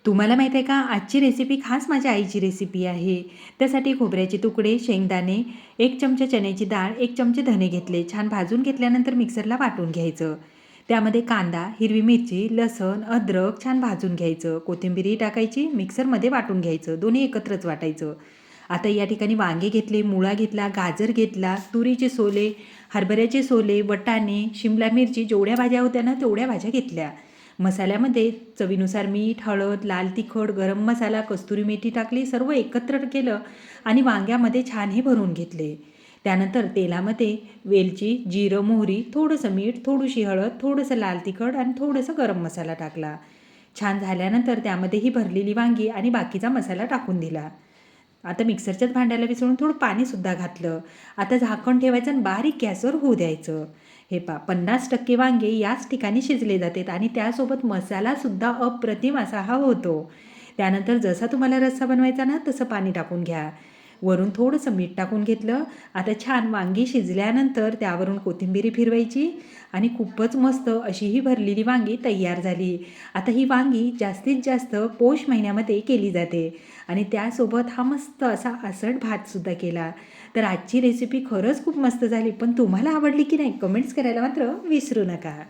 तुम्हाला माहीत आहे का, आजची रेसिपी खास माझ्या आईची रेसिपी आहे. त्यासाठी खोबऱ्याचे तुकडे, शेंगदाणे, 1 चमचा चण्याची डाळ, 1 चमचे धने घेतले. छान भाजून घेतल्यानंतर मिक्सरला वाटून घ्यायचं. त्यामध्ये कांदा, हिरवी मिरची, लसूण, अद्रक छान भाजून घ्यायचं. कोथिंबीरही टाकायची, मिक्सरमध्ये वाटून घ्यायचं. दोन्ही एकत्रच वाटायचं. आता या ठिकाणी वांगे घेतले, मुळा घेतला, गाजर घेतला, तुरीचे सोले, हरभऱ्याचे सोले, वाटाणे, शिमला मिरची जेवढ्या भाज्या होत्या ना तेवढ्या भाज्या घेतल्या. मसाल्यामध्ये चवीनुसार मीठ, हळद, लाल तिखट, गरम मसाला, कस्तुरी मेथी टाकली. सर्व एकत्र केलं आणि वांग्यामध्ये छान हे भरून घेतले. त्यानंतर तेलामध्ये वेलची, जिरं, मोहरी, थोडंसं मीठ, थोडीशी हळद, थोडंसं लाल तिखट आणि थोडंसं गरम मसाला टाकला. छान झाल्यानंतर त्यामध्ये ही भरलेली वांगी आणि बाकीचा मसाला टाकून दिला. आता मिक्सरच्याच भांड्याला विसळून थोडं पाणीसुद्धा घातलं. आता झाकण ठेवायचं आणि बारीक गॅसवर होऊ द्यायचं. हे 50% वांगे याच ठिकाणी शिजले जातात आणि त्यासोबत मसालासुद्धा अप्रतिम असा हा होतो. त्यानंतर जसा तुम्हाला रस्सा बनवायचा ना तसं पाणी टाकून घ्या. वरून थोडंसं मीठ टाकून घेतलं. आता छान वांगी शिजल्यानंतर त्यावरून कोथिंबीर फिरवायची आणि खूपच मस्त अशी ही भरलेली वांगी तयार झाली. आता ही वांगी जास्तीत जास्त पौष महिन्यामध्ये केली जाते आणि त्यासोबत हा मस्त असा आसट भातसुद्धा केला. तर आजची रेसिपी खरंच खूप मस्त झाली. पण तुम्हाला आवडली की नाही कमेंट्स करायला मात्र विसरू नका.